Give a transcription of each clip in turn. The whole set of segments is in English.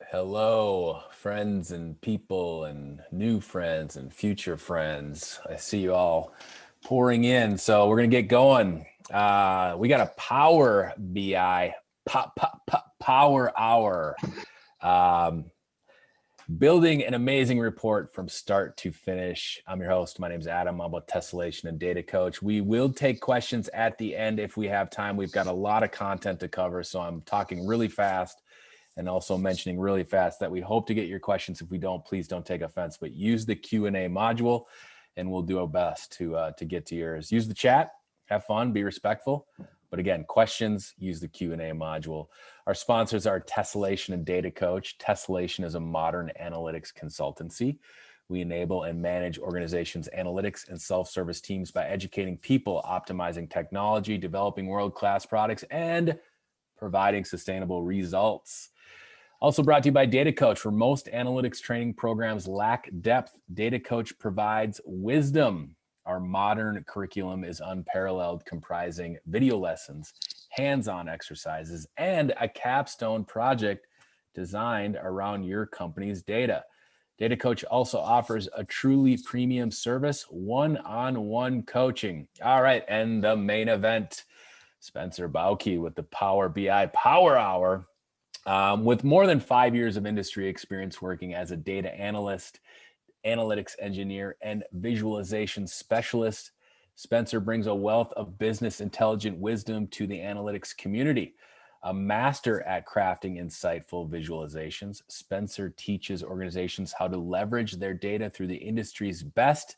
Hello, friends and people and new friends and future friends. I see you all pouring in. So we're going to get going. We got a Power BI, Power Hour. Building an amazing report from start to finish. I'm your host. My name is Adam. I'm a tessellation and data coach. We will take questions at the end if we have time. We've got a lot of content to cover, so I'm talking really fast. And also mentioning really fast that we hope to get your questions. If we don't, please don't take offense, but use the Q&A module and we'll do our best to get to yours. Use the chat, have fun, be respectful. But again, questions, use the Q&A module. Our sponsors are Tessellation and Data Coach. Tessellation is a modern analytics consultancy. We enable and manage organizations' analytics and self-service teams by educating people, optimizing technology, developing world-class products, and providing sustainable results. Also brought to you by Data Coach. Where most analytics training programs lack depth, Data Coach provides wisdom. Our modern curriculum is unparalleled, comprising video lessons, hands-on exercises, and a capstone project designed around your company's data. Data Coach also offers a truly premium service, one-on-one coaching. All right, and the main event, Spencer Baucke with the Power BI Power Hour. With more than 5 years of industry experience working as a data analyst, analytics engineer, and visualization specialist, Spencer brings a wealth of business intelligent wisdom to the analytics community. A master at crafting insightful visualizations, Spencer teaches organizations how to leverage their data through the industry's best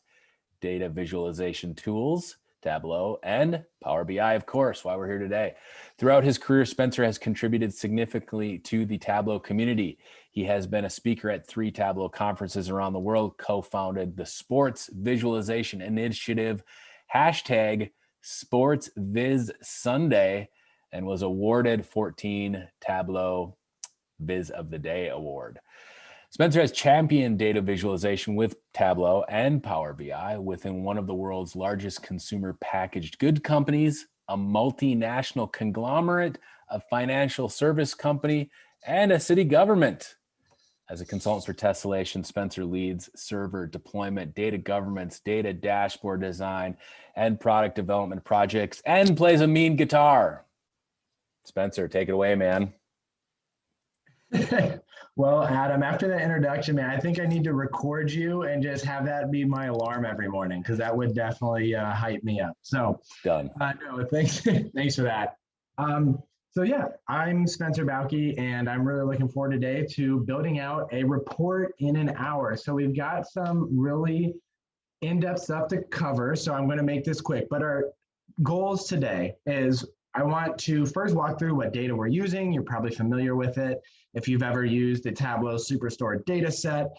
data visualization tools, Tableau, and Power BI, of course, why we're here today. Throughout his career, Spencer has contributed significantly to the Tableau community. He has been a speaker at 3 Tableau conferences around the world, co-founded the Sports Visualization Initiative, #SportsVizSunday, and was awarded 14 Tableau Viz of the Day Award. Spencer has championed data visualization with Tableau and Power BI within one of the world's largest consumer packaged good companies, a multinational conglomerate, a financial service company, and a city government. As a consultant for Tessellation, Spencer leads server deployment, data governance, data dashboard design, and product development projects, and plays a mean guitar. Spencer, take it away, man. Well, Adam, after that introduction, man, I think I need to record you and just have that be my alarm every morning, because that would definitely hype me up. So Done. No, thanks, thanks for that. So yeah, I'm Spencer Baucke, and I'm really looking forward today to building out a report in an hour. So we've got some really in-depth stuff to cover, so I'm going to make this quick. But our goals today is I want to first walk through what data we're using. You're probably familiar with it. If you've ever used the Tableau Superstore data set,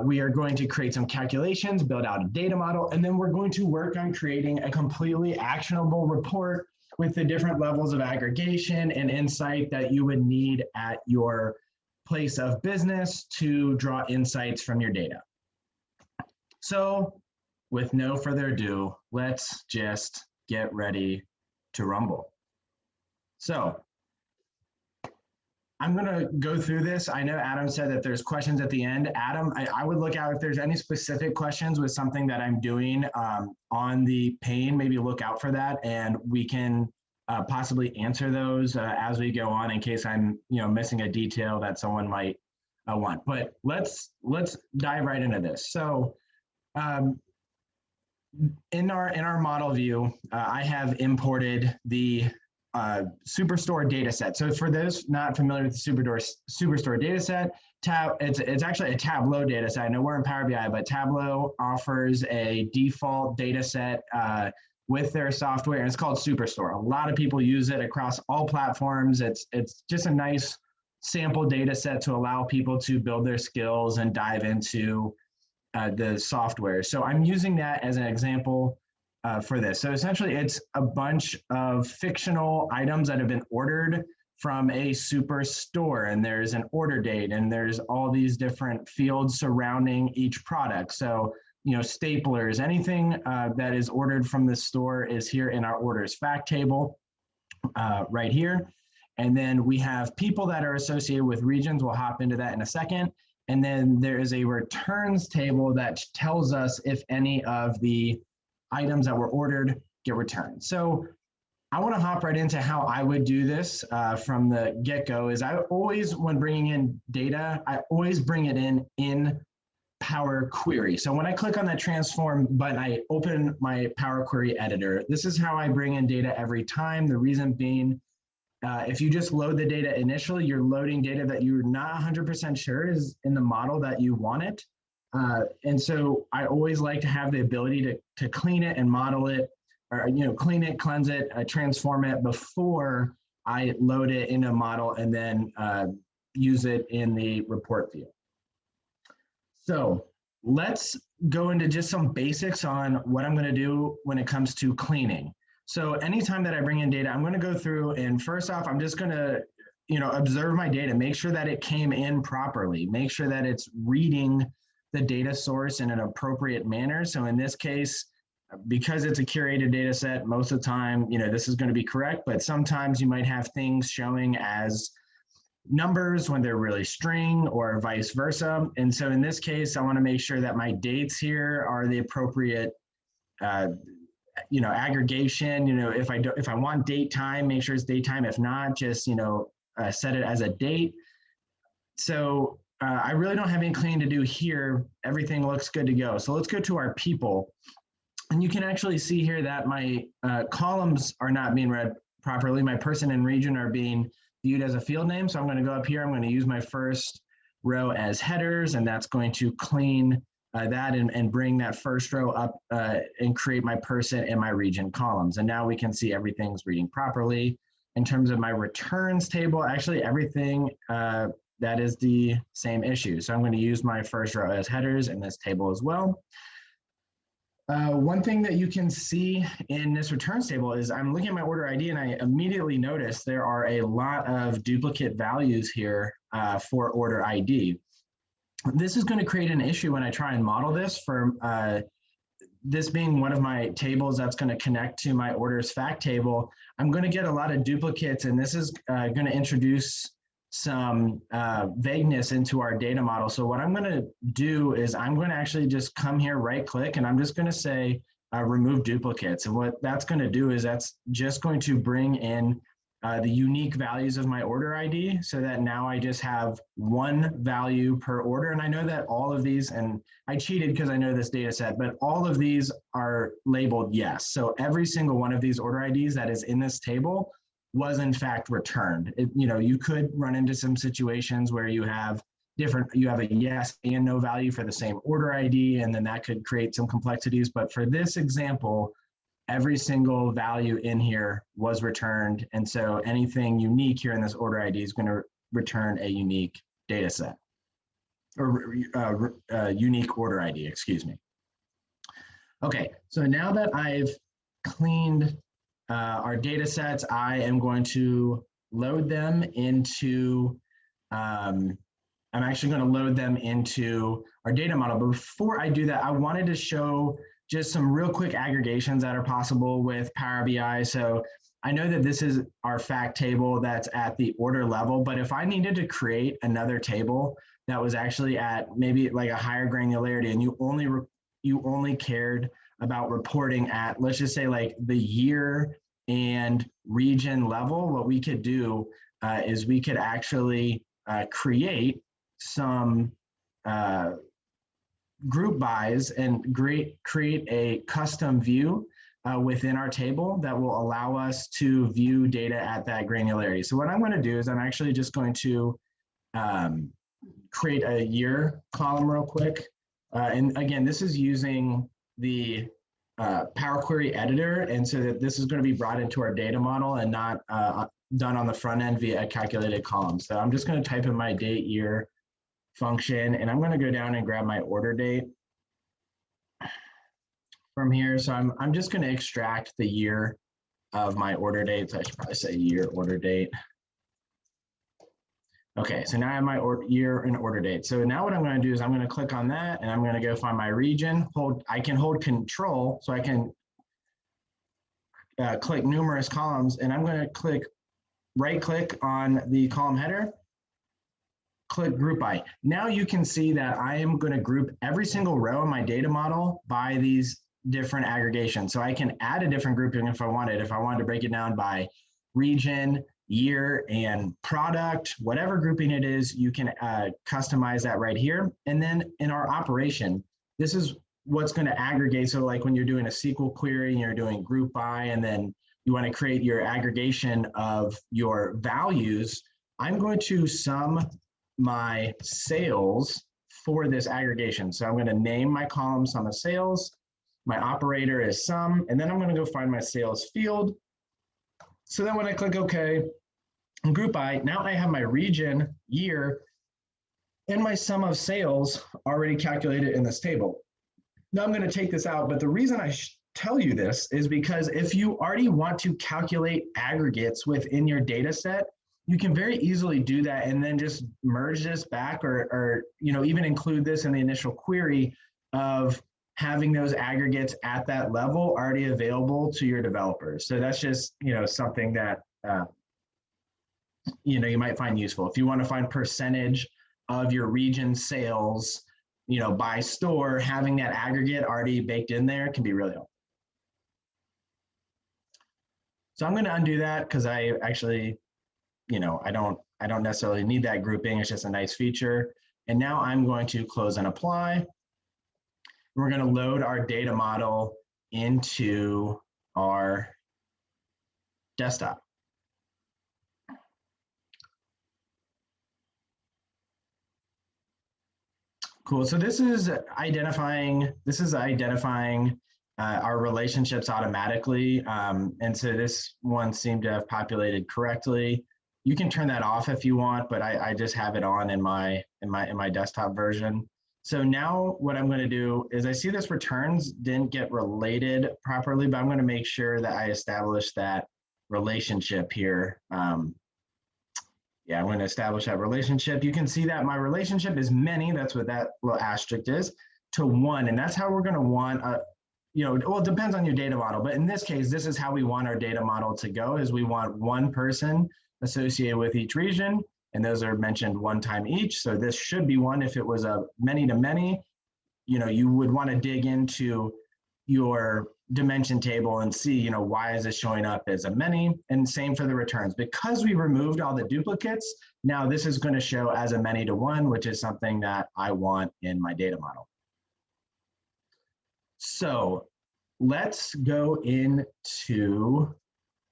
we are going to create some calculations, build out a data model, and then we're going to work on creating a completely actionable report with the different levels of aggregation and insight that you would need at your place of business to draw insights from your data. So with no further ado, let's just get ready to rumble. So I'm going to go through this. I know Adam said that there's questions at the end. Adam, I would look out if there's any specific questions with something that I'm doing on the pane, maybe look out for that, and we can possibly answer those as we go on in case I'm missing a detail that someone might want. But let's dive right into this. So in our model view, I have imported the Superstore data set. So for those not familiar with the Superstore data set, it's actually a Tableau data set. I know we're in Power BI, but Tableau offers a default data set with their software, and it's called Superstore. A lot of people use it across all platforms. It's just a nice sample data set to allow people to build their skills and dive into the software. So I'm using that as an example for this. So essentially it's a bunch of fictional items that have been ordered from a Superstore, and there's an order date, and there's all these different fields surrounding each product. So, staplers, anything that is ordered from the store is here in our orders fact table right here. And then we have people that are associated with regions. We'll hop into that in a second. And then there is a returns table that tells us if any of the items that were ordered get returned. So I want to hop right into how I would do this from the get-go. Is I always, when bringing in data, I always bring it in Power Query. So when I click on that transform button, I open my Power Query editor. This is how I bring in data every time. The reason being, if you just load the data initially, you're loading data that you're not 100% sure is in the model that you want it. And so I always like to have the ability to clean it and model it, or clean it, cleanse it, transform it before I load it in a model and then use it in the report view. So let's go into just some basics on what I'm going to do when it comes to cleaning. So anytime that I bring in data, I'm going to go through, and first off, I'm just going to observe my data, make sure that it came in properly, make sure that it's reading the data source in an appropriate manner. So in this case, because it's a curated data set, most of the time, this is going to be correct, but sometimes you might have things showing as numbers when they're really string or vice versa. And so in this case, I want to make sure that my dates here are the appropriate aggregation. If I want date time, make sure it's date time. If not, just set it as a date. So I really don't have any cleaning to do here. Everything looks good to go. So let's go to our people. And you can actually see here that my columns are not being read properly. My person and region are being viewed as a field name. So I'm going to go up here. I'm going to use my first row as headers, and that's going to clean that and bring that first row up and create my person and my region columns. And now we can see everything's reading properly. In terms of my returns table, actually everything that is the same issue. So I'm going to use my first row as headers in this table as well. One thing that you can see in this returns table is I'm looking at my order ID and I immediately notice there are a lot of duplicate values here for order ID. This is going to create an issue when I try and model this for this being one of my tables that's going to connect to my orders fact table. I'm going to get a lot of duplicates, and this is going to introduce some vagueness into our data model. So what I'm going to do is I'm going to actually just come here, right click, and I'm just going to say remove duplicates. And what that's going to do is that's just going to bring in the unique values of my order ID, so that now I just have one value per order. And I know that all of these, and I cheated because I know this data set, but all of these are labeled yes. So every single one of these order IDs that is in this table was in fact returned. You could run into some situations where you have a yes and no value for the same order ID, and then that could create some complexities. But for this example, every single value in here was returned. And so anything unique here in this order ID is going to return a unique data set, or unique order ID, excuse me. Okay, so now that I've cleaned our data sets, I am going to load them into, I'm actually going to load them into our data model. But before I do that, I wanted to show just some real quick aggregations that are possible with Power BI. So I know that this is our fact table that's at the order level, but if I needed to create another table that was actually at maybe like a higher granularity, and you only cared about reporting at, let's just say, like the year and region level, what we could do is we could actually create some group bys and create a custom view within our table that will allow us to view data at that granularity. So what I'm going to do is I'm actually just going to create a year column real quick. And again, this is using the Power Query editor, and so that this is going to be brought into our data model and not done on the front end via a calculated column. So I'm just going to type in my date year function, and I'm going to go down and grab my order date from here. So I'm just going to extract the year of my order date. So I should probably say year order date. Okay, so now I have my year and order date. So now what I'm going to do is I'm going to click on that, and I'm going to go find my region. I can hold control, so I can click numerous columns, and I'm going to click right click on the column header, click group by. Now you can see that I am going to group every single row in my data model by these different aggregations. So I can add a different grouping if I wanted. If I wanted to break it down by region, year, and product, whatever grouping it is, you can customize that right here. And then in our operation, this is what's going to aggregate. So like when you're doing a SQL query and you're doing group by, and then you want to create your aggregation of your values, I'm going to sum my sales for this aggregation. So I'm going to name my column sum of sales. My operator is sum, and then I'm going to go find my sales field. So then when I click OK and group by, now I have my region, year, and my sum of sales already calculated in this table. Now I'm going to take this out, but the reason I tell you this is because if you already want to calculate aggregates within your data set, you can very easily do that and then just merge this back or even include this in the initial query of having those aggregates at that level already available to your developers. So that's just something that you might find useful. If you want to find percentage of your region sales by store, having that aggregate already baked in there can be really helpful. So I'm going to undo that because I actually I don't necessarily need that grouping. It's just a nice feature. And now I'm going to close and apply. We're going to load our data model into our desktop. Cool. So this is identifying our relationships automatically. And so this one seemed to have populated correctly. You can turn that off if you want, but I just have it on in my desktop version. So now what I'm going to do is I see this returns didn't get related properly, but I'm going to make sure that I establish that relationship here. Yeah, I'm going to establish that relationship. You can see that my relationship is many. That's what that little asterisk is, to one. And that's how we're going to want well, it depends on your data model, but in this case, this is how we want our data model to go, is we want one person associated with each region, and those are mentioned one time each. So this should be one. If it was a many to many, you would want to dig into your dimension table and see, why is it showing up as a many? And same for the returns. Because we removed all the duplicates, now this is going to show as a many to one, which is something that I want in my data model. So let's go into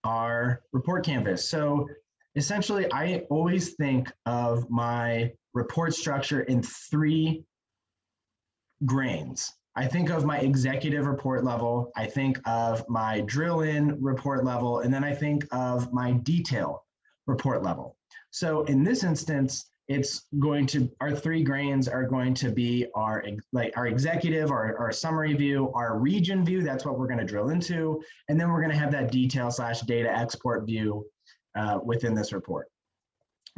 our report canvas. So essentially, I always think of my report structure in 3 grains. I think of my executive report level, I think of my drill-in report level, and then I think of my detail report level. So in this instance, it's going to, our 3 grains are going to be our executive, our summary view, our region view, that's what we're going to drill into, and then we're going to have that detail/data export view within this report.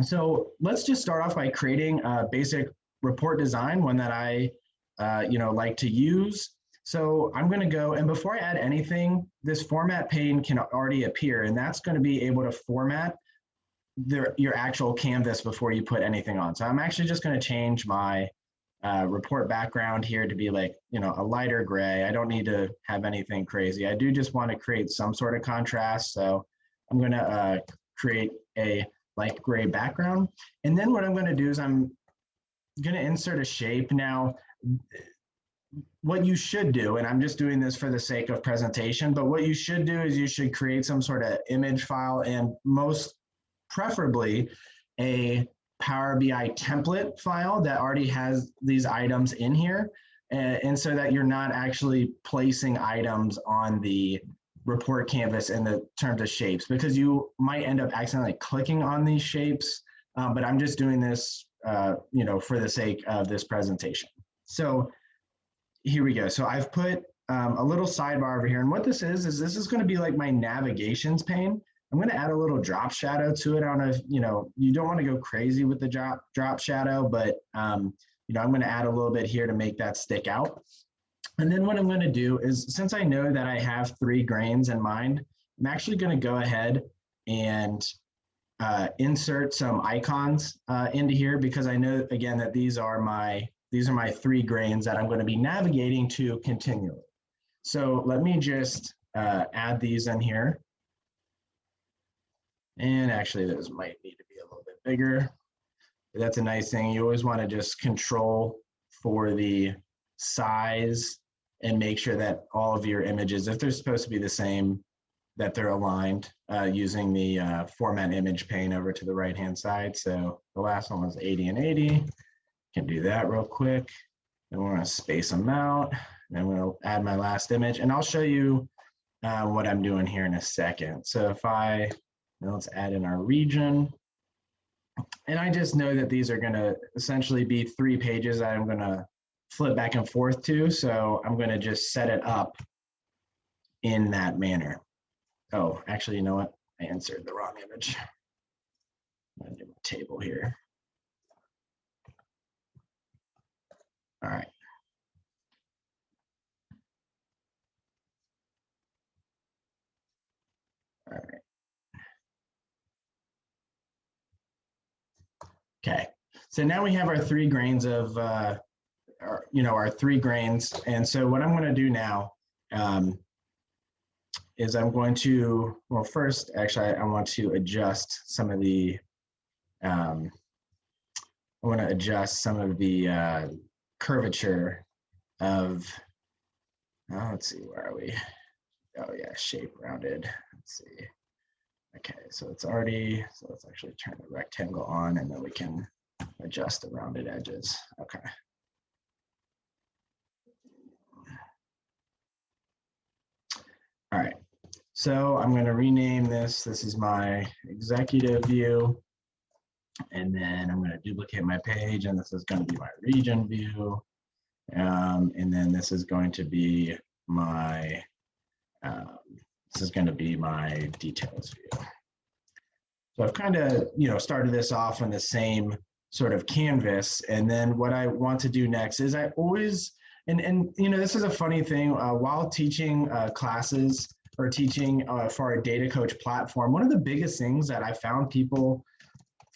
So let's just start off by creating a basic report design, one that I like to use. So I'm going to go, and before I add anything, this format pane can already appear, and that's going to be able to format your actual canvas before you put anything on. So I'm actually just going to change my report background here to be like, a lighter gray. I don't need to have anything crazy. I do just want to create some sort of contrast. So I'm going to create a light gray background. And then what I'm going to do is I'm going to insert a shape. Now, what you should do, and I'm just doing this for the sake of presentation, but what you should do is you should create some sort of image file, and most preferably a Power BI template file that already has these items in here. And so that you're not actually placing items on the report canvas in the terms of shapes, because you might end up accidentally clicking on these shapes. But I'm just doing this, for the sake of this presentation. So here we go. So I've put a little sidebar over here. And what this is this is going to be like my navigations pane. I'm going to add a little drop shadow to it. I don't know if, you don't want to go crazy with the drop shadow, but, I'm going to add a little bit here to make that stick out. And then what I'm going to do is, since I know that I have 3 grains in mind, I'm actually going to go ahead and insert some icons into here because I know, again, that these are my 3 grains that I'm going to be navigating to continually. So let me just add these in here. And actually, those might need to be a little bit bigger. But that's a nice thing. You always want to just control for the size and make sure that all of your images, if they're supposed to be the same, that they're aligned using the format image pane over to the right-hand side. So the last one was 80 and 80. Can do that real quick. And we're going to space them out. And I'm going to add my last image. And I'll show you what I'm doing here in a second. So if let's add in our region. And I just know that these are going to essentially be 3 pages that I'm going to flip back and forth to. So I'm going to just set it up in that manner. Oh, actually, you know what? I inserted the wrong image. I'm going to do a table here. All right. All right. Okay. So now we have our 3 grains of, our 3 grains. And so what I'm going to do now is I'm going to, well, first, actually, I want to adjust some of the, curvature of, let's see, where are we? Oh yeah, shape rounded. Let's see. Okay, so it's already, so let's actually turn the rectangle on and then we can adjust the rounded edges. Okay. All right, so I'm going to rename this. This is my executive view. And then I'm going to duplicate my page, and this is going to be my region view. And then this is going to be my details view. So I've kind of started this off on the same sort of canvas, and then what I want to do next is I always and this is a funny thing while teaching classes or teaching for our data coach platform. One of the biggest things that I found people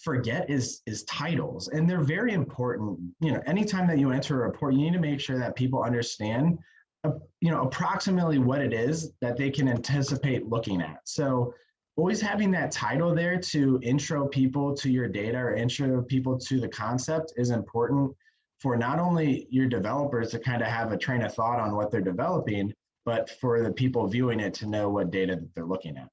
forget is titles, and they're very important. Anytime that you enter a report, you need to make sure that people understand approximately what it is that they can anticipate looking at. So always having that title there to intro people to your data or intro people to the concept is important for not only your developers to kind of have a train of thought on what they're developing, but for the people viewing it to know what data that they're looking at.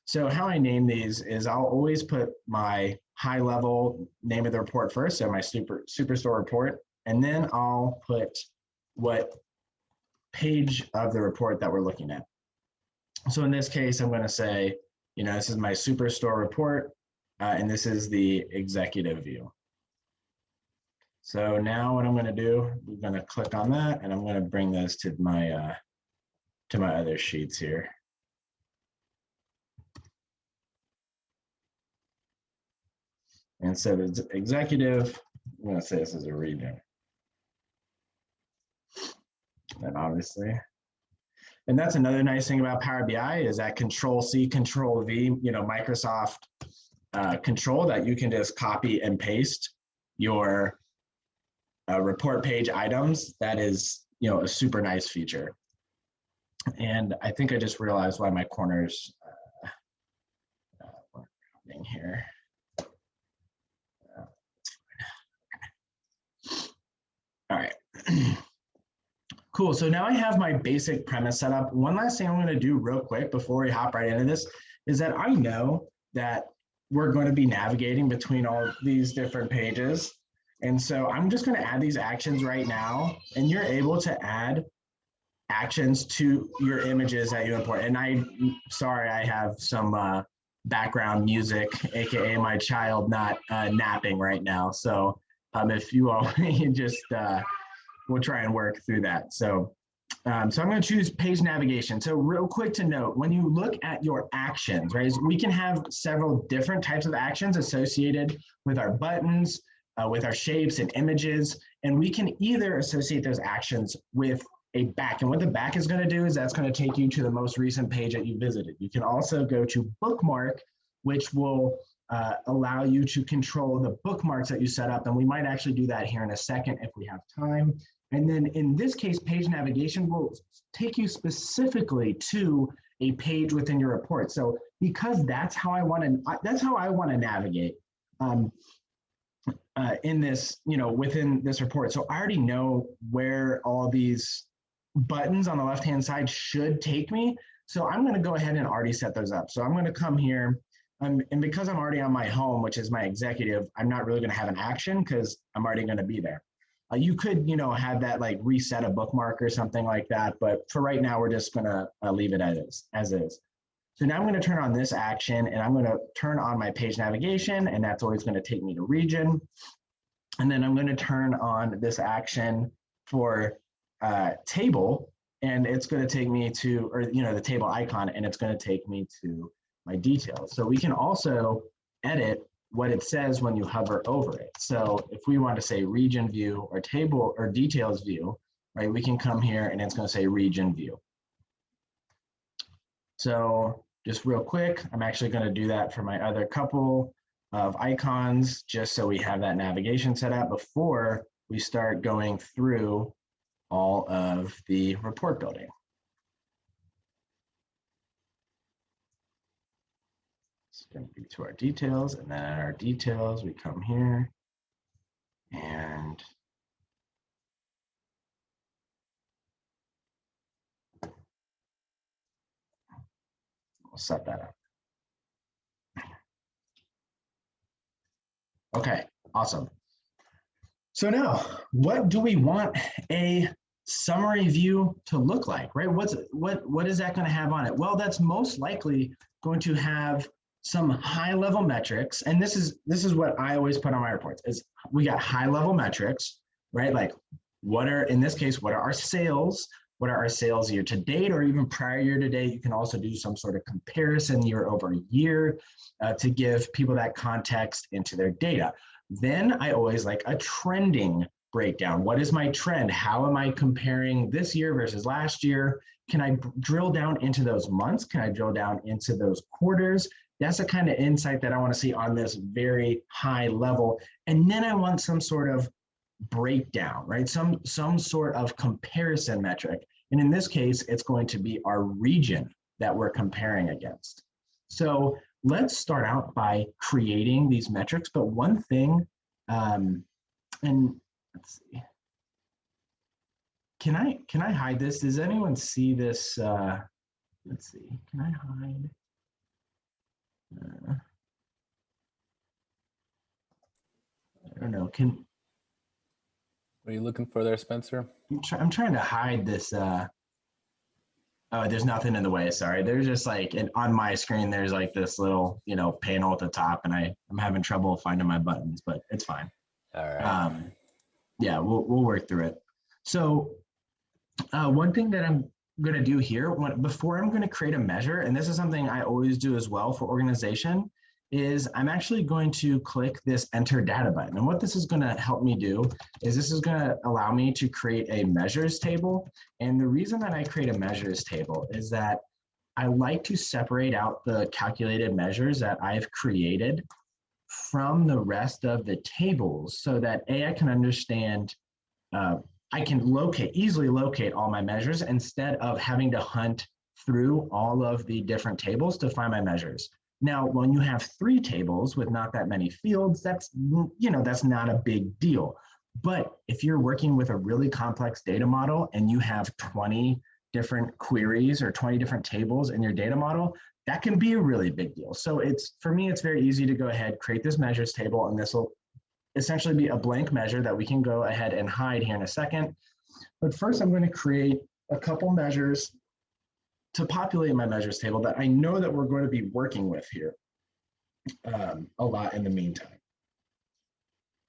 So how I name these is I'll always put my high level name of the report first, so my Superstore report, and then I'll put what page of the report that we're looking at. So in this case, I'm going to say, this is my Superstore report, and this is the executive view. So now what I'm going to do, I'm going to click on that, and I'm going to bring this to my other sheets here. Instead of executive, I'm going to say this is a region. And obviously, and that's another nice thing about Power BI is that Control-C, Control-V, Microsoft control that you can just copy and paste your report page items. That is, a super nice feature. And I think I just realized why my corners weren't rounding here. All right. Cool. So now I have my basic premise set up. One last thing I'm going to do real quick before we hop right into this is that I know that we're going to be navigating between all these different pages. And so I'm just going to add these actions right now, and you're able to add actions to your images that you import. And sorry, I have some background music, AKA my child not napping right now. So if you all just, we'll try and work through that. So I'm going to choose page navigation. So real quick to note, when you look at your actions, right, we can have several different types of actions associated with our buttons, with our shapes and images, and we can either associate those actions with a back. And what the back is going to do is that's going to take you to the most recent page that you visited. You can also go to bookmark, which will allow you to control the bookmarks that you set up. And we might actually do that here in a second if we have time. And then in this case, page navigation will take you specifically to a page within your report. So because that's how I want to navigate in this, within this report. So I already know where all these buttons on the left-hand side should take me. So I'm going to go ahead and already set those up. So I'm going to come here. And because I'm already on my home, which is my executive, I'm not really going to have an action because I'm already going to be there. You could, have that like reset a bookmark or something like that. But for right now, we're just going to leave it as is. So now I'm going to turn on this action and I'm going to turn on my page navigation, and that's always going to take me to region. And then I'm going to turn on this action for table, and it's going to take me to, or the table icon, and it's going to take me to my details. So we can also edit what it says when you hover over it. So if we want to say region view or table or details view, right, we can come here and it's going to say region view. So just real quick, I'm actually going to do that for my other couple of icons, just so we have that navigation set up before we start going through all of the report building. It's going to be to our details, and then at our details, we come here and we'll set that up. Okay, awesome. So now, what do we want a summary view to look like, right? What is that going to have on it? Well, that's most likely going to have some high-level metrics, and this is what I always put on my reports. Is we got high-level metrics, right? Like in this case, what are our sales? What are our sales year to date, or even prior year to date? You can also do some sort of comparison year over year to give people that context into their data. Then I always like a trending breakdown. What is my trend? How am I comparing this year versus last year? Can I drill down into those months? Can I drill down into those quarters? That's the kind of insight that I want to see on this very high level. And then I want some sort of breakdown, right? Some sort of comparison metric. And in this case, it's going to be our region that we're comparing against. So let's start out by creating these metrics. But one thing, and let's see, can I hide this? Does anyone see this? Let's see, can I hide? I don't know. What are you looking for there, Spencer? I'm trying to hide this. Oh, there's nothing in the way. Sorry. There's just like on my screen, there's like this little, panel at the top, and I'm having trouble finding my buttons, but it's fine. All right. Yeah, we'll work through it. So one thing that I'm going to do here, before I'm going to create a measure, and this is something I always do as well for organization, is I'm actually going to click this enter data button. And what this is going to help me do is this is going to allow me to create a measures table. And the reason that I create a measures table is that I like to separate out the calculated measures that I've created from the rest of the tables so that I can understand, I can easily locate all my measures instead of having to hunt through all of the different tables to find my measures. Now, when you have 3 tables with not that many fields, that's not a big deal. But if you're working with a really complex data model and you have 20 different queries or 20 different tables in your data model, that can be a really big deal. So for me, it's very easy to go ahead, create this measures table, and this will essentially be a blank measure that we can go ahead and hide here in a second. But first, I'm going to create a couple measures to populate my measures table that I know that we're going to be working with here a lot in the meantime.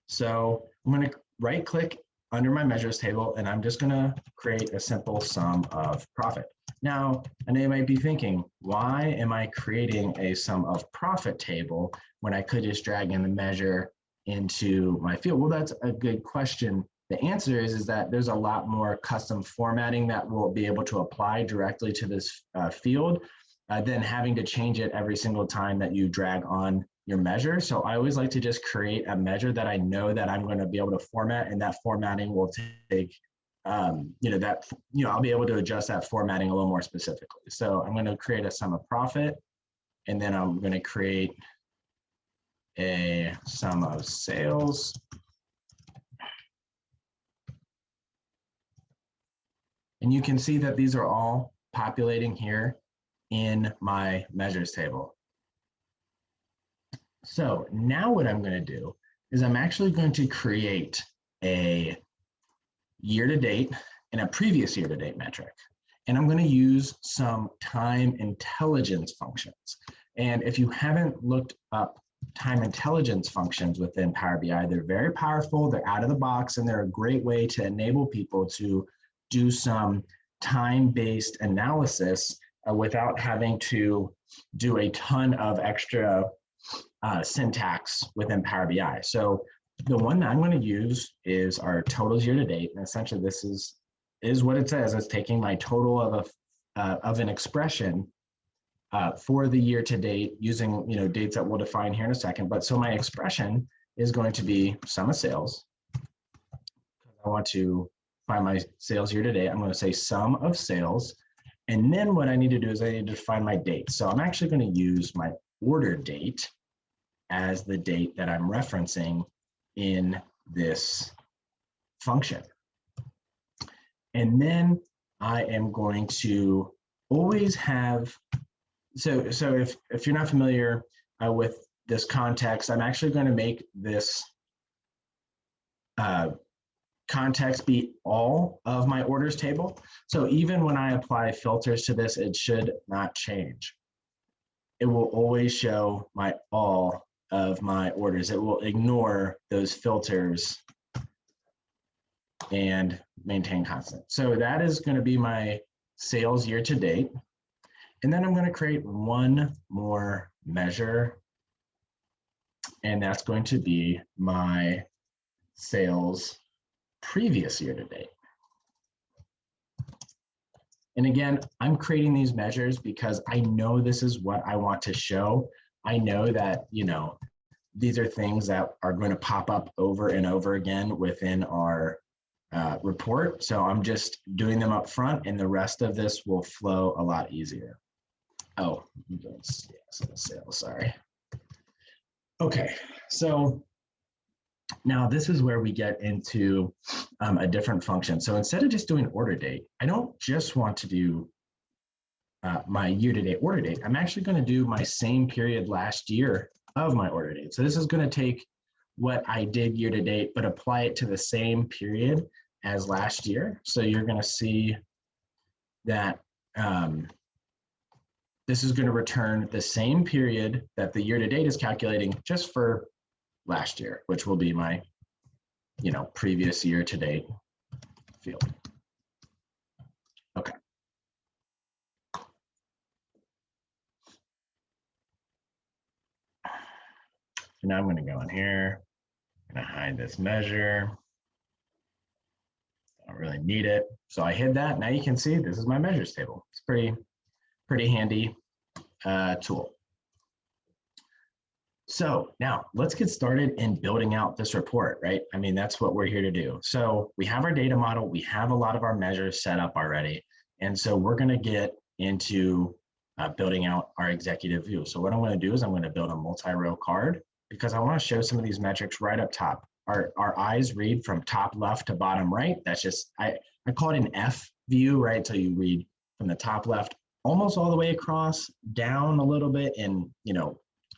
So I'm going to right click under my measures table, and I'm just going to create a simple sum of profit. Now, I know you might be thinking, why am I creating a sum of profit table when I could just drag in the measure into my field? Well, that's a good question. The answer is that there's a lot more custom formatting that we'll be able to apply directly to this field than having to change it every single time that you drag on your measure. So I always like to just create a measure that I know that I'm going to be able to format, and that formatting will take, I'll be able to adjust that formatting a little more specifically. So I'm going to create a sum of profit, and then I'm going to create a sum of sales. And you can see that these are all populating here in my measures table. So now what I'm going to do is I'm actually going to create a year-to-date and a previous year-to-date metric. And I'm going to use some time intelligence functions. And if you haven't looked up time intelligence functions within Power BI, they're very powerful, they're out of the box, and they're a great way to enable people to do some time-based analysis without having to do a ton of extra syntax within Power BI. So the one that I'm going to use is our totals year to date, and essentially this is what it says. It's taking my total of an expression for the year to date using dates that we'll define here in a second. But so my expression is going to be sum of sales. I want to find my sales year to date. I'm going to say sum of sales. And then what I need to do is I need to define my date. So I'm actually going to use my order date as the date that I'm referencing in this function. And then I am going to always have, so if you're not familiar with this context, I'm actually going to make this context be all of my orders table. So even when I apply filters to this, it should not change. It will always show my all of my orders. It will ignore those filters and maintain constant. So that is going to be my sales year to date. And then I'm going to create one more measure, and that's going to be my sales previous year to date. And again, I'm creating these measures because I know this is what I want to show. I know that, these are things that are going to pop up over and over again within our report. So I'm just doing them up front, and the rest of this will flow a lot easier. Oh, sales, sorry. Okay, so now this is where we get into a different function. So instead of just doing order date, I don't just want to do my year-to-date order date. I'm actually going to do my same period last year of my order date. So this is going to take what I did year-to-date, but apply it to the same period as last year. So you're going to see that this is going to return the same period that the year-to-date is calculating just for last year, which will be my, previous year to date field. Okay. So now I'm going to go in here, I'm going to hide this measure. I don't really need it. So I hid that. Now you can see this is my measures table. It's pretty handy tool. So now let's get started in building out this report, right? I mean, that's what we're here to do. So we have our data model. We have a lot of our measures set up already. And so we're going to get into building out our executive view. So what I'm going to do is I'm going to build a multi-row card because I want to show some of these metrics right up top. Our eyes read from top left to bottom right. That's just, I call it an F view, right? So you read from the top left almost all the way across, down a little bit, and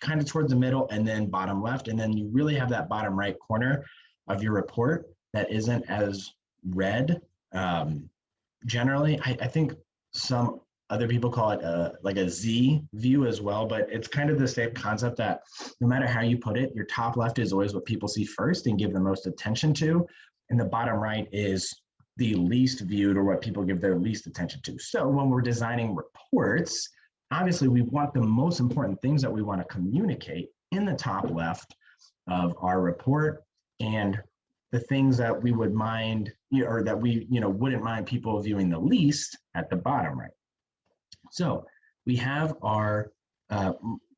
kind of towards the middle, and then bottom left. And then you really have that bottom right corner of your report that isn't as red. Generally, I think some other people call it like a Z view as well, but it's kind of the same concept that no matter how you put it, your top left is always what people see first and give the most attention to. And the bottom right is the least viewed, or what people give their least attention to. So when we're designing reports, obviously we want the most important things that we want to communicate in the top left of our report, and the things that we would mind, or that we wouldn't mind people viewing the least at the bottom right. So we have our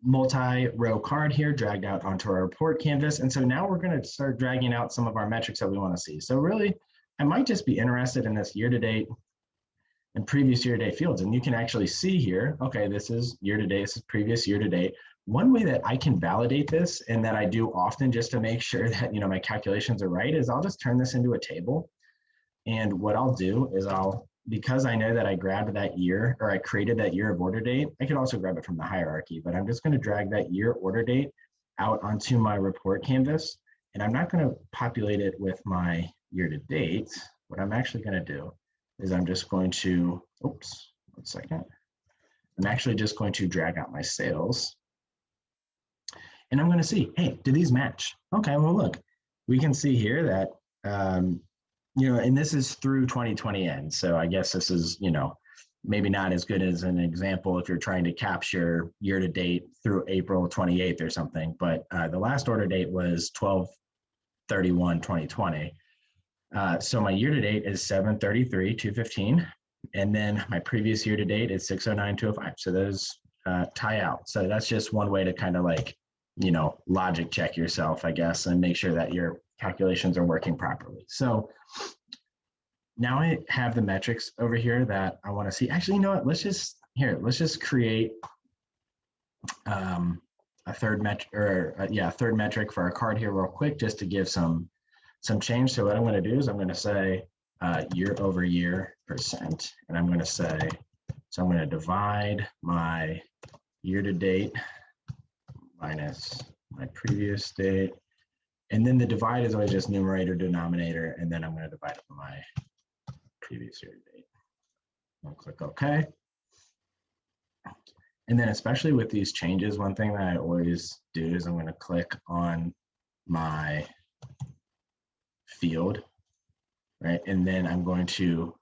multi-row card here dragged out onto our report canvas. And so now we're going to start dragging out some of our metrics that we want to see. So really, I might just be interested in this year-to-date and previous year-to-date fields. And you can actually see here, okay, this is year-to-date, this is previous year-to-date. One way that I can validate this, and that I do often just to make sure that my calculations are right, is I'll just turn this into a table. And what I'll do is because I know that I grabbed that year, or I created that year of order date, I could also grab it from the hierarchy, but I'm just going to drag that year order date out onto my report canvas. And I'm not going to populate it with my year to date. What I'm actually going to do is I'm just going to, oops, 1 second. I'm actually just going to drag out my sales. And I'm going to see, hey, do these match? Okay, well, look, we can see here that, and this is through 2020 end. So I guess this is, maybe not as good as an example if you're trying to capture year to date through April 28th or something. But the last order date was 12/31/2020. So my year to date is 7/33/215. And then my previous year to date is 6/09/205. So those tie out. So that's just one way to kind of logic check yourself, I guess, and make sure that your calculations are working properly. So now I have the metrics over here that I want to see. Actually, you know what? Let's just create a third metric, third metric for our card here real quick, just to give some change. So what I'm going to do is I'm going to say year over year %, and I'm going to say, so I'm going to divide my year to date minus my previous date. And then the divide is always just numerator, denominator, and then I'm going to divide it by my previous year date. I'll click OK. And then especially with these changes, one thing that I always do is I'm going to click on my field, right? And then I'm going to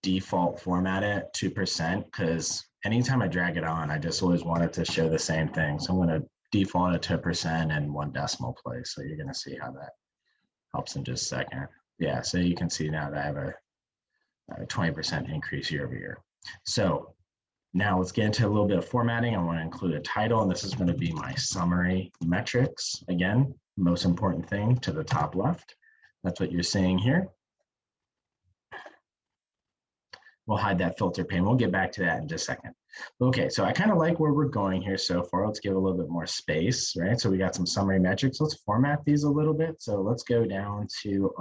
default format it to %, because anytime I drag it on, I just always want it to show the same thing. So I'm going to default it to % and 1 decimal place. So you're going to see how that helps in just a second. Yeah, so you can see now that I have a 20% increase year over year. So now let's get into a little bit of formatting. I want to include a title, and this is going to be my summary metrics. Again, most important thing to the top left. That's what you're seeing here. We'll hide that filter pane. We'll get back to that in just a second. Okay, so I kind of like where we're going here so far. Let's give a little bit more space, right? So we got some summary metrics. Let's format these a little bit. So let's go down to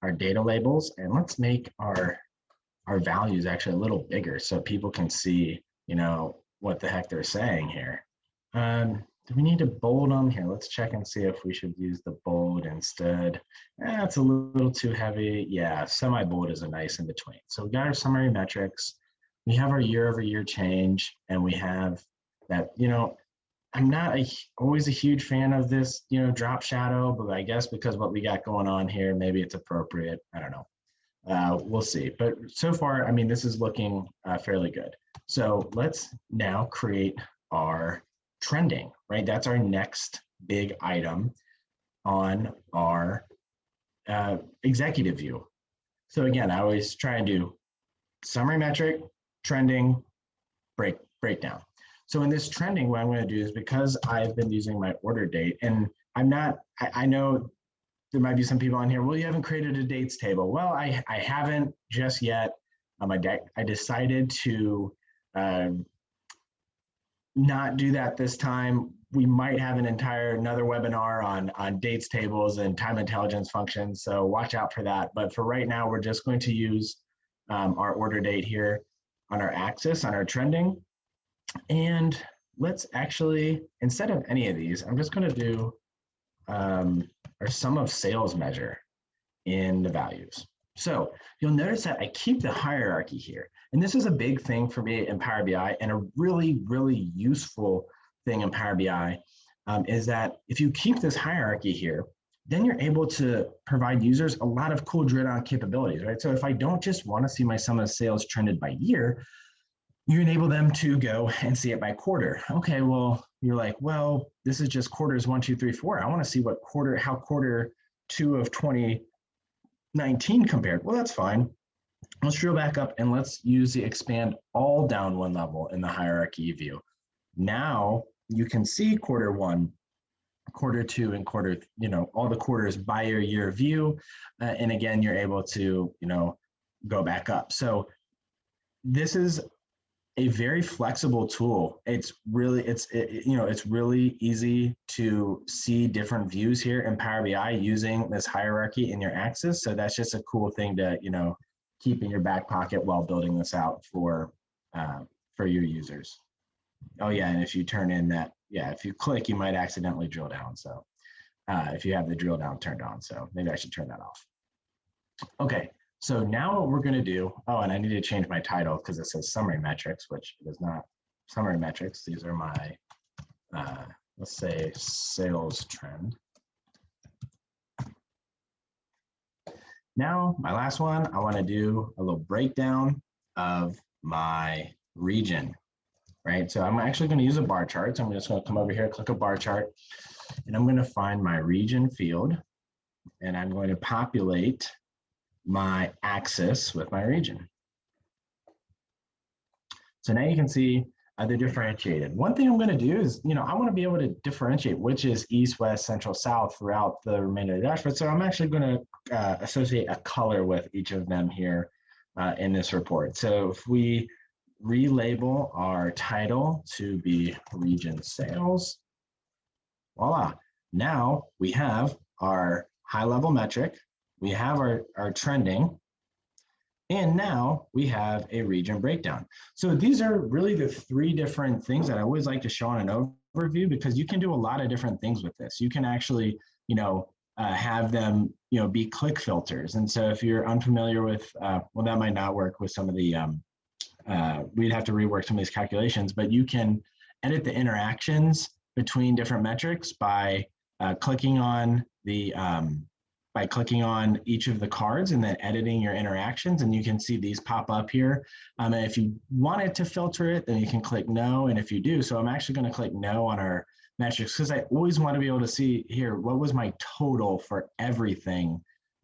our data labels, and let's make our values actually a little bigger so people can see, what the heck they're saying here. Do we need to bold them here? Let's check and see if we should use the bold instead. It's a little too heavy. Yeah, semi-bold is a nice in between. So we got our summary metrics. We have our year over year change, and we have that, I'm not always a huge fan of this, drop shadow, but I guess because what we got going on here, maybe it's appropriate. I don't know. We'll see. But so far, I mean, this is looking fairly good. So let's now create our trending, right? That's our next big item on our executive view. So again, I always try and do summary metric, trending, breakdown. So in this trending, what I'm going to do is, because I've been using my order date, and I know there might be some people on here, well, you haven't created a dates table. Well, I haven't just yet. I decided to not do that this time. We might have another webinar on dates tables and time intelligence functions, so watch out for that. But for right now, we're just going to use our order date here on our axis, on our trending. And let's actually, instead of any of these, I'm just going to do our sum of sales measure in the values. So you'll notice that I keep the hierarchy here. And this is a big thing for me in Power BI, and a really, really useful thing in Power BI is that if you keep this hierarchy here, then you're able to provide users a lot of cool drill-down capabilities, right? So if I don't just want to see my sum of sales trended by year, you enable them to go and see it by quarter. Okay, well, you're like, well, this is just quarters 1, 2, 3, 4. I want to see how quarter 2 of 2019 compared. Well, that's fine. Let's drill back up and let's use the expand all down one level in the hierarchy view. Now you can see quarter one, quarter two, and quarter, all the quarters by your year view. And again, you're able to, go back up. So this is a very flexible tool. It's really, it's really easy to see different views here in Power BI using this hierarchy in your axis. So that's just a cool thing to, keep in your back pocket while building this out for your users. Oh yeah, and if you turn in that, if you click, you might accidentally drill down. So if you have the drill down turned on, so maybe I should turn that off. Okay, so now what we're gonna do, oh, and I need to change my title because it says summary metrics, which is not summary metrics. These are my, let's say, sales trend. Now, my last one, I wanna do a little breakdown of my region, right? So I'm actually gonna use a bar chart. So I'm just gonna come over here, click a bar chart, and I'm gonna find my region field, and I'm going to populate my axis with my region. So now you can see they're differentiated. One thing I'm going to do is, I want to be able to differentiate which is east, west, central, south throughout the remainder of the dashboard. So I'm actually going to associate a color with each of them here in this report. So if we relabel our title to be region sales, voila. Now we have our high level metric, we have our trending, and now we have a region breakdown. So these are really the three different things that I always like to show on an overview, because you can do a lot of different things with this. You can actually, have them, be click filters. And so if you're unfamiliar with, well, that might not work with some of the, we'd have to rework some of these calculations, but you can edit the interactions between different metrics by clicking on the, by clicking on each of the cards and then editing your interactions, and you can see these pop up here. And if you wanted to filter it, then you can click no, and if you do, so I'm actually going to click no on our metrics because I always want to be able to see here, what was my total for everything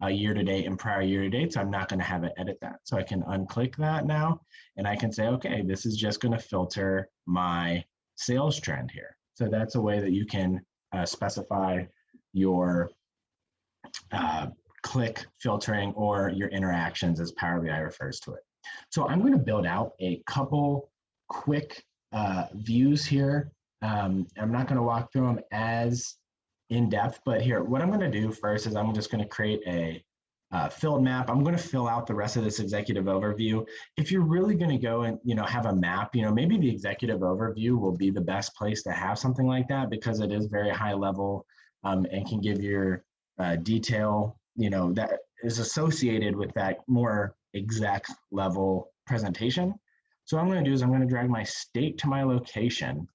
year to date and prior year to date, so I'm not going to have it edit that. So I can unclick that now, and I can say, okay, this is just going to filter my sales trend here. So that's a way that you can specify your click filtering or your interactions as Power BI refers to it. So I'm going to build out a couple quick views here. I'm not going to walk through them as in depth, but here, what I'm going to do first is I'm just going to create a filled map. I'm going to fill out the rest of this executive overview. If you're really going to go and have a map, maybe the executive overview will be the best place to have something like that, because it is very high level and can give your detail, that is associated with that more exact level presentation. So what I'm going to do is I'm going to drag my state to my location,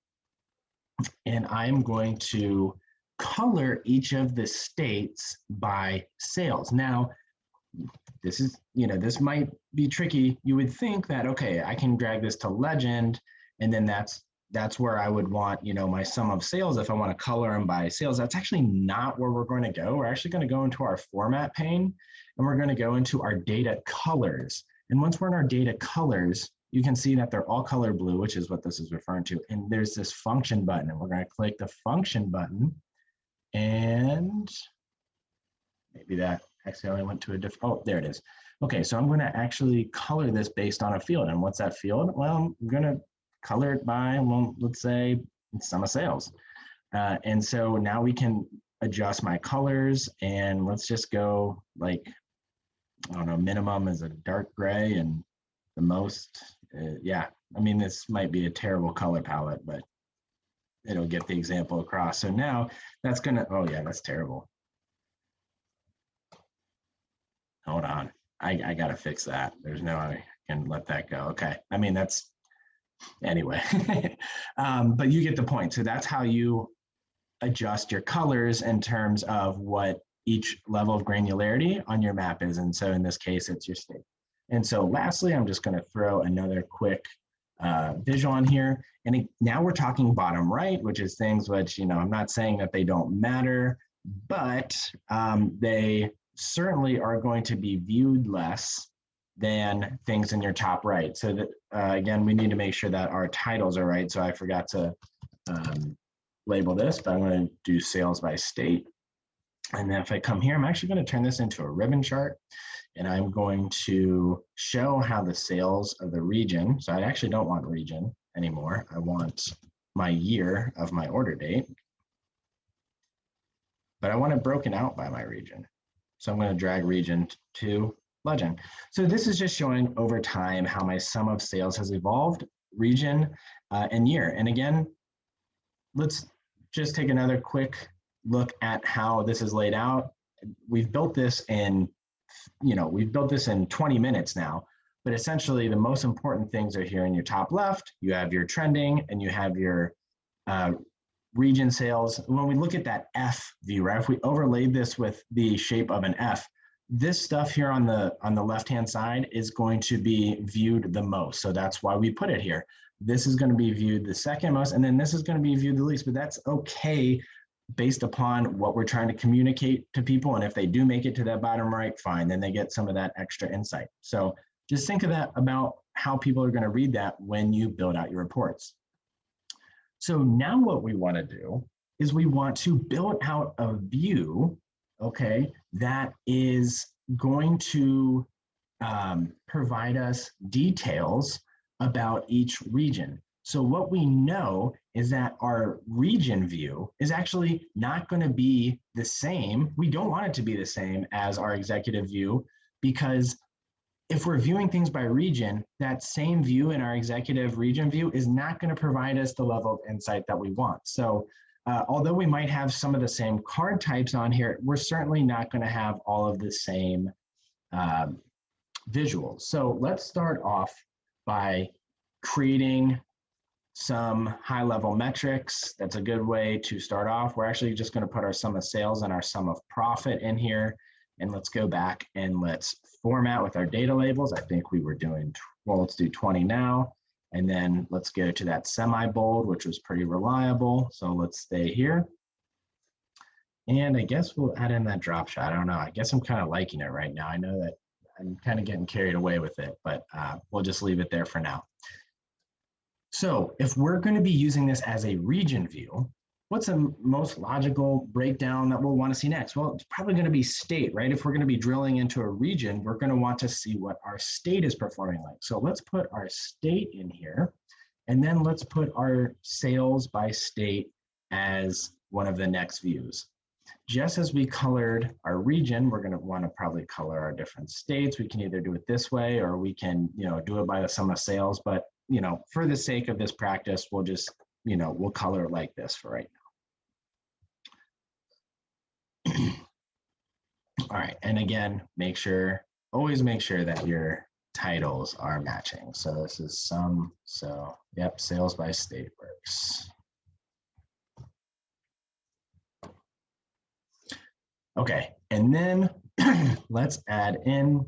and I'm going to color each of the states by sales. Now, this is, this might be tricky. You would think that, okay, I can drag this to legend, and then that's where I would want, my sum of sales if I want to color them by sales. That's actually not where we're going to go. We're actually going to go into our format pane, and we're going to go into our data colors. And once we're in our data colors, you can see that they're all color blue, which is what this is referring to. And there's this function button, and we're going to click the function button, and maybe that accidentally went to a different, oh, there it is. Okay, so I'm going to actually color this based on a field. And what's that field? Well, I'm going to color it by, well, let's say sum of sales. And so now we can adjust my colors, and let's just go like, I don't know, minimum is a dark gray, and the most, yeah, I mean, this might be a terrible color palette, but it'll get the example across. So now that's gonna, oh yeah, that's terrible. Hold on, I gotta fix that. There's no way I can let that go. Okay, I mean, that's, anyway, but you get the point. So that's how you adjust your colors in terms of what each level of granularity on your map is. And so in this case, it's your state. And so lastly, I'm just going to throw another quick visual on here. And now we're talking bottom right, which is things which, I'm not saying that they don't matter, but they certainly are going to be viewed less than things in your top right. So that, again, we need to make sure that our titles are right. So I forgot to label this, but I'm going to do sales by state. And then if I come here, I'm actually going to turn this into a ribbon chart, and I'm going to show how the sales of the region, so I actually don't want region anymore. I want my year of my order date, but I want it broken out by my region. So I'm going to drag region to legend. So this is just showing over time how my sum of sales has evolved, region and year. And again, let's just take another quick look at how this is laid out. We've built this in, we've built this in 20 minutes now, but essentially the most important things are here in your top left. You have your trending and you have your region sales. When we look at that F view, right, if we overlaid this with the shape of an F, this stuff here on the left-hand side is going to be viewed the most. So that's why we put it here. This is going to be viewed the second most, and then this is going to be viewed the least, but that's okay based upon what we're trying to communicate to people. And if they do make it to that bottom right, fine, then they get some of that extra insight. So just think of that about how people are going to read that when you build out your reports. So now what we want to do is we want to build out a view, okay, that is going to provide us details about each region. So what we know is that our region view is actually not going to be the same. We don't want it to be the same as our executive view, because if we're viewing things by region, that same view in our executive region view is not going to provide us the level of insight that we want. So although we might have some of the same card types on here, we're certainly not going to have all of the same visuals. So let's start off by creating some high-level metrics. That's a good way to start off. We're actually just going to put our sum of sales and our sum of profit in here. And let's go back and let's format with our data labels. I think we were doing, well, let's do 20 now. And then let's go to that semi-bold, which was pretty reliable. So let's stay here. And I guess we'll add in that drop shot. I don't know. I guess I'm kind of liking it right now. I know that I'm kind of getting carried away with it, but we'll just leave it there for now. So if we're going to be using this as a region view, what's the most logical breakdown that we'll want to see next? Well, it's probably going to be state, right? If we're going to be drilling into a region, we're going to want to see what our state is performing like. So let's put our state in here, and then let's put our sales by state as one of the next views. Just as we colored our region, we're going to want to probably color our different states. We can either do it this way, or we can, do it by the sum of sales. But, for the sake of this practice, we'll just, we'll color it like this for right now. All right, and again, always make sure that your titles are matching. So this is sum, so yep, sales by state works. Okay, and then let's add in,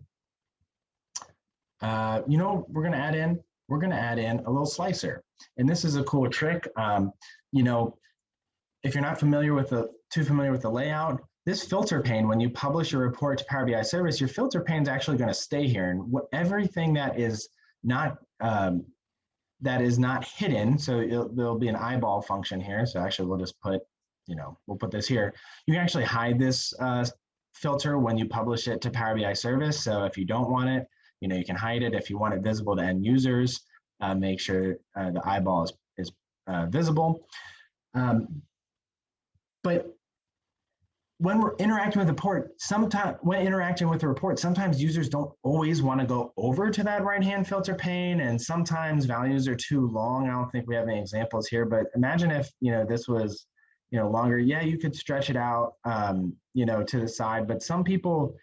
we're gonna add in a little slicer. And this is a cool trick. If you're not too familiar with the layout, this filter pane, when you publish a report to Power BI service, your filter pane is actually going to stay here, and everything that is not hidden. So there'll be an eyeball function here. So actually, we'll just put, we'll put this here. You can actually hide this filter when you publish it to Power BI service. So if you don't want it, you can hide it. If you want it visible to end users, make sure the eyeball is visible. But when we're interacting with the report, sometimes users don't always want to go over to that right-hand filter pane, and sometimes values are too long. I don't think we have any examples here, but imagine if this was longer. Yeah, you could stretch it out to the side, but some people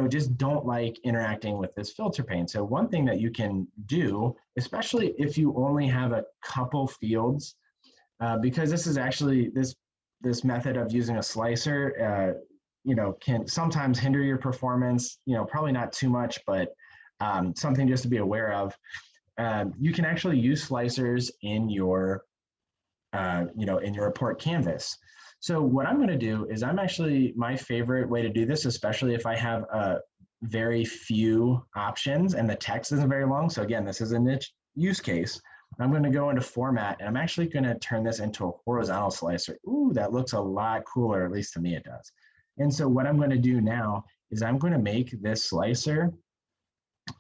just don't like interacting with this filter pane. So one thing that you can do, especially if you only have a couple fields, because this is actually this method of using a slicer, can sometimes hinder your performance, probably not too much, but something just to be aware of. You can actually use slicers in your, in your report canvas. So what I'm going to do is my favorite way to do this, especially if I have very few options and the text isn't very long. So again, this is a niche use case. I'm going to go into format, and I'm actually going to turn this into a horizontal slicer. Ooh, that looks a lot cooler, at least to me it does. And so what I'm going to do now is I'm going to make this slicer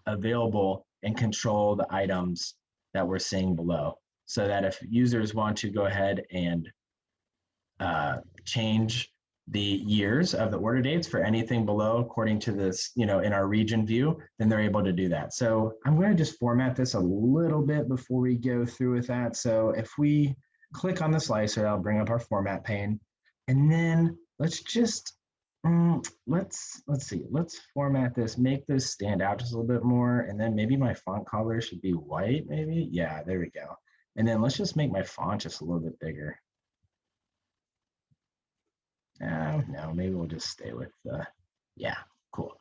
available and control the items that we're seeing below, so that if users want to go ahead and change the years of the order dates for anything below according to this, in our region view, then they're able to do that. So I'm going to just format this a little bit before we go through with that. So if we click on the slicer, I'll bring up our format pane, and then let's just let's see, let's format this, make this stand out just a little bit more, and then maybe my font color should be white, maybe. Yeah, there we go. And then let's just make my font just a little bit bigger. No, maybe we'll just stay with yeah, cool.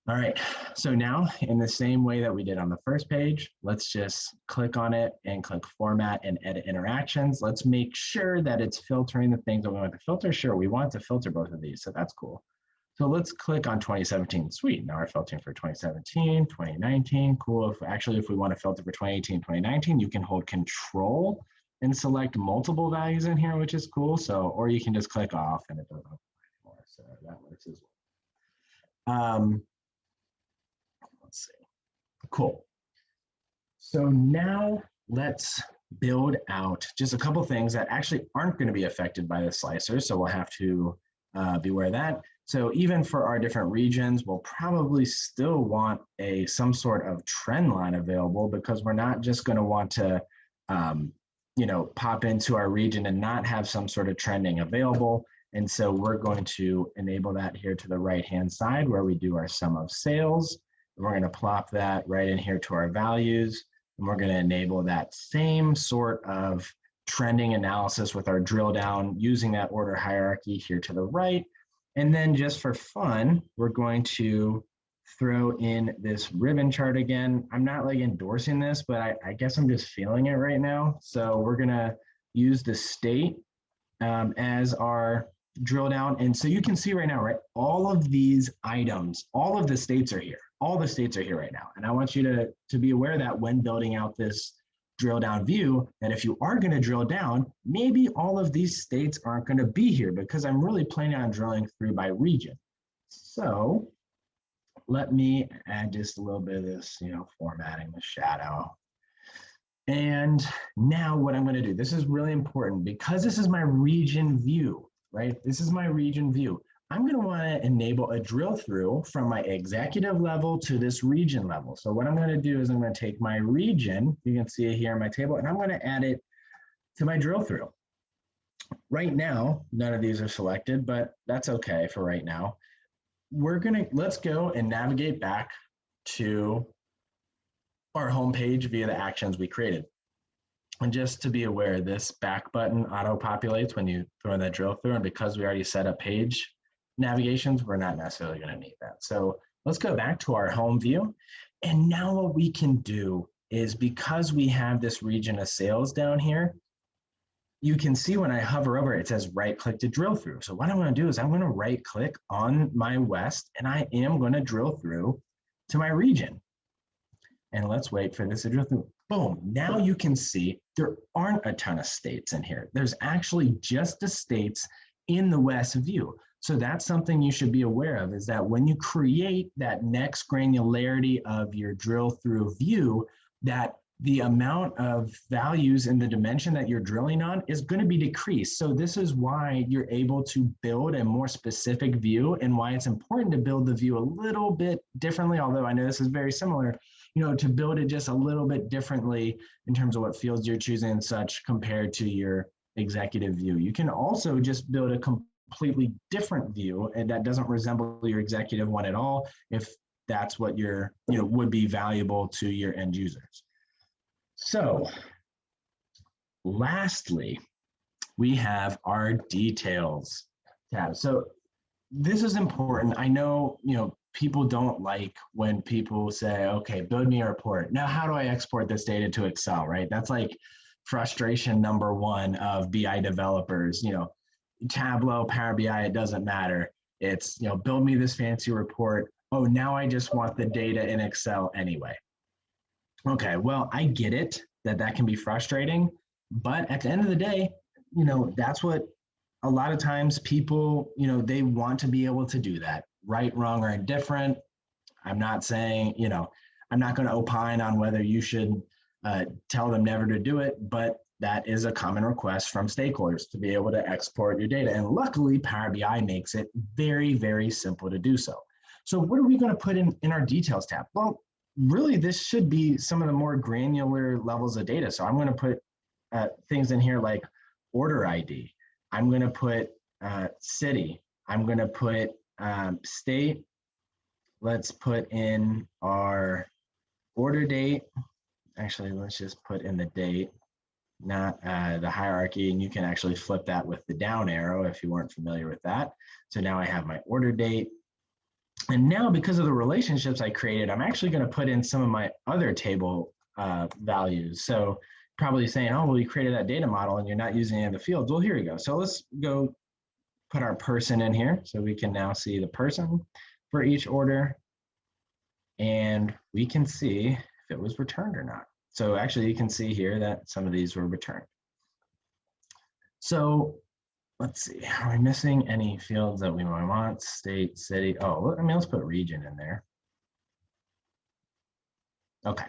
All right, so now in the same way that we did on the first page, let's just click on it and click format and edit interactions. Let's make sure that it's filtering the things that we want to filter. Sure, we want to filter both of these, so that's cool. So let's click on 2017. Sweet, now we're filtering for 2017, 2019, cool. If we want to filter for 2018, 2019, you can hold Control and select multiple values in here, which is cool. So, or you can just click off and it doesn't apply anymore. So that works as well. Let's see. Cool. So now let's build out just a couple things that actually aren't going to be affected by the slicer. So we'll have to be aware of that. So even for our different regions, we'll probably still want some sort of trend line available, because we're not just going to want to pop into our region and not have some sort of trending available. And so we're going to enable that here to the right-hand side where we do our sum of sales. We're going to plop that right in here to our values. And we're going to enable that same sort of trending analysis with our drill down using that order hierarchy here to the right. And then just for fun, we're going to throw in this ribbon chart again. I'm not like endorsing this, but I guess I'm just feeling it right now. So we're gonna use the state as our drill down. And so you can see right now, right, all of these items, all of the states are here. All the states are here right now. And I want you to be aware that when building out this drill down view, that if you are going to drill down, maybe all of these states aren't going to be here, because I'm really planning on drilling through by region. So let me add just a little bit of this, formatting the shadow. And now what I'm going to do, this is really important because this is my region view, right? This is my region view. I'm going to want to enable a drill through from my executive level to this region level. So what I'm going to do is I'm going to take my region, you can see it here in my table, and I'm going to add it to my drill through. Right now, none of these are selected, but that's okay for right now. Let's go and navigate back to our home page via the actions we created. And just to be aware, this back button auto-populates when you throw in that drill through, and because we already set up page navigations, we're not necessarily going to need that. So let's go back to our home view. And now what we can do is, because we have this region of sales down here, you can see when I hover over it, it says right click to drill through. So what I'm going to do is I'm going to right click on my West, and I am going to drill through to my region. And let's wait for this to drill through. Boom, now you can see there aren't a ton of states in here. There's actually just the states in the West view. So that's something you should be aware of, is that when you create that next granularity of your drill through view, that the amount of values in the dimension that you're drilling on is going to be decreased. So this is why you're able to build a more specific view, and why it's important to build the view a little bit differently, although I know this is very similar, to build it just a little bit differently in terms of what fields you're choosing and such compared to your executive view. You can also just build a completely different view, and that doesn't resemble your executive one at all, if that's what would be valuable to your end users. So lastly, we have our details tab. So this is important. I know, people don't like when people say, okay, build me a report. Now, how do I export this data to Excel, right? That's like frustration number one of BI developers. Tableau, Power BI, it doesn't matter. It's, build me this fancy report. Oh, now I just want the data in Excel anyway. Okay, well, I get it. that can be frustrating. But at the end of the day, that's what a lot of times people, they want to be able to do that. Right, wrong, or indifferent. I'm not saying, I'm not going to opine on whether you should tell them never to do it, but that is a common request from stakeholders to be able to export your data. And luckily, Power BI makes it very, very simple to do so. So what are we going to put in our details tab? Well, really, this should be some of the more granular levels of data. So I'm going to put things in here like order ID. I'm going to put city. I'm going to put state. Let's put in our order date. Actually, let's just put in the date, not the hierarchy. And you can actually flip that with the down arrow if you weren't familiar with that. So now I have my order date. And now, because of the relationships I created, I'm actually going to put in some of my other table values. So probably saying, oh, well, you created that data model and you're not using any of the fields. Well, here we go. So let's go put our person in here. So we can now see the person for each order. And we can see if it was returned or not. So actually, you can see here that some of these were returned. So let's see, are we missing any fields that we want? State, city, oh, I mean, let's put region in there. Okay.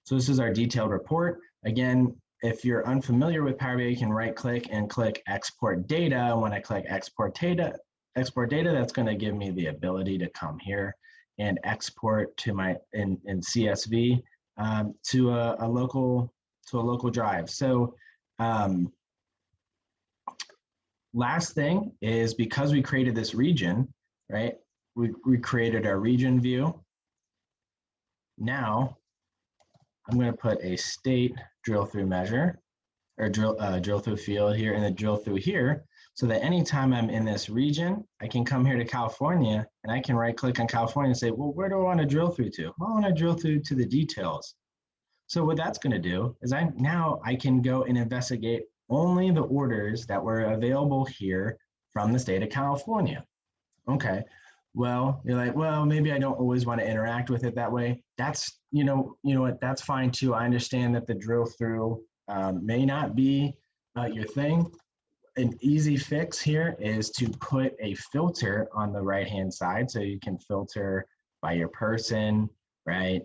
So this is our detailed report. Again, if you're unfamiliar with Power BI, you can right click and click export data. When I click export data, that's going to give me the ability to come here and export to my in CSV to a local drive. So last thing is, because we created this region, right? We created our region view. Now I'm going to put a state drill through measure, or drill through field here, and then drill through here, so that anytime I'm in this region, I can come here to California and I can right click on California and say, well, where do I want to drill through to? Well, I want to drill through to the details. So what that's going to do is now I can go and investigate only the orders that were available here from the state of California. Okay. Well, you're like, well, maybe I don't always want to interact with it that way. That's, you know what, that's fine too. I understand that the drill through may not be your thing. An easy fix here is to put a filter on the right-hand side. So you can filter by your person, right?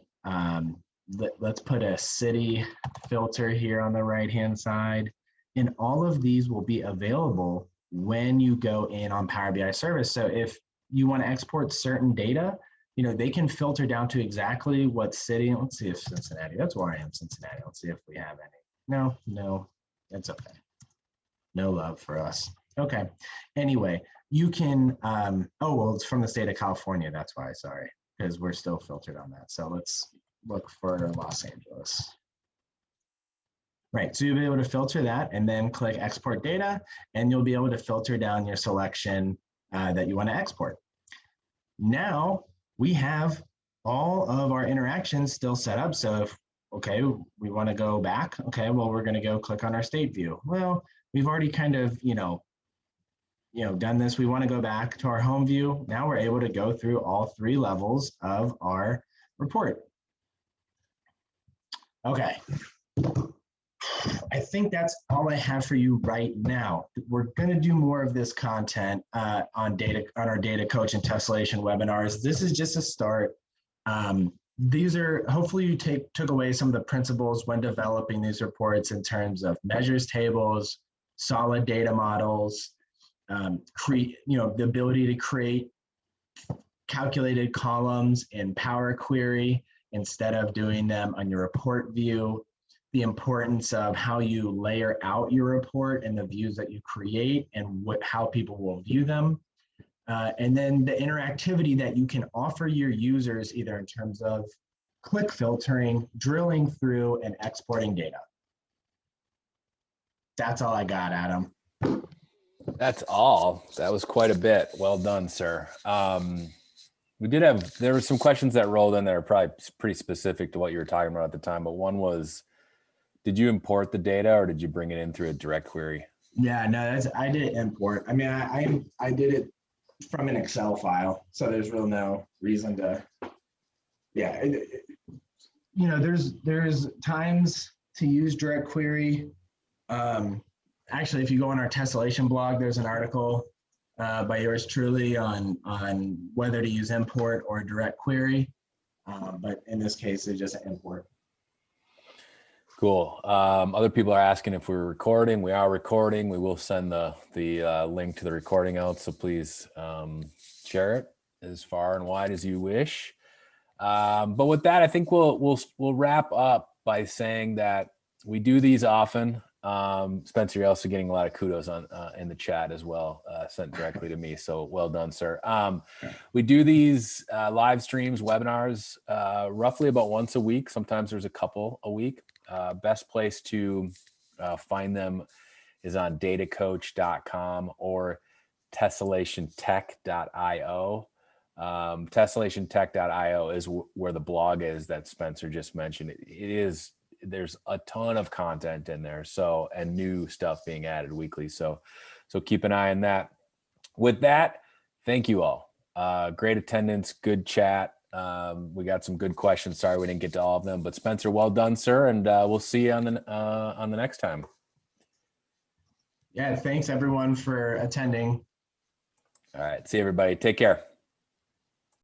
Let's put a city filter here on the right-hand side. And all of these will be available when you go in on Power BI service. So if you want to export certain data, they can filter down to exactly what city. Let's see if Cincinnati, that's where I am, Cincinnati. Let's see if we have any. No, that's okay. No love for us. Okay. Anyway, you can, oh, well, it's from the state of California. That's why, sorry, because we're still filtered on that. So let's look for Los Angeles. Right, so you'll be able to filter that and then click export data, and you'll be able to filter down your selection that you want to export. Now we have all of our interactions still set up. So if, okay, we want to go back. Okay, well, we're going to go click on our state view. Well, we've already kind of, done this. We want to go back to our home view. Now we're able to go through all 3 levels of our report. Okay. I think that's all I have for you right now. We're going to do more of this content on our data coach and tessellation webinars. This is just a start. These are, hopefully you took away some of the principles when developing these reports in terms of measures tables, solid data models, the ability to create calculated columns in Power Query instead of doing them on your report view, the importance of how you layer out your report and the views that you create and how people will view them. And then the interactivity that you can offer your users, either in terms of click filtering, drilling through, and exporting data. That's all I got, Adam. That's all. That was quite a bit. Well done, sir. There were some questions that rolled in that are probably pretty specific to what you were talking about at the time, but one was, did you import the data or did you bring it in through a direct query? Yeah, no, I did import. I mean, I did it from an Excel file, so there's really no reason to, yeah. you know, there's times to use direct query. Actually, if you go on our tessellation blog, there's an article by yours truly on whether to use import or direct query. But in this case, it's just import. Cool. Other people are asking if we're recording. We are recording. We will send the link to the recording out. So please share it as far and wide as you wish. But with that, I think we'll wrap up by saying that we do these often. Spencer, you're also getting a lot of kudos on in the chat as well, sent directly to me. So well done, sir. We do these live streams, webinars, roughly about once a week. Sometimes there's a couple a week. Best place to find them is on datacoach.com or tessellationtech.io. Tessellationtech.io is where the blog is that Spencer just mentioned. There's a ton of content in there, so, and new stuff being added weekly. So keep an eye on that. With that, thank you all. Great attendance, good chat. We got some good questions. Sorry we didn't get to all of them, but Spencer, well done, sir. And we'll see you on the next time. Yeah, thanks everyone for attending. All right, see everybody. Take care.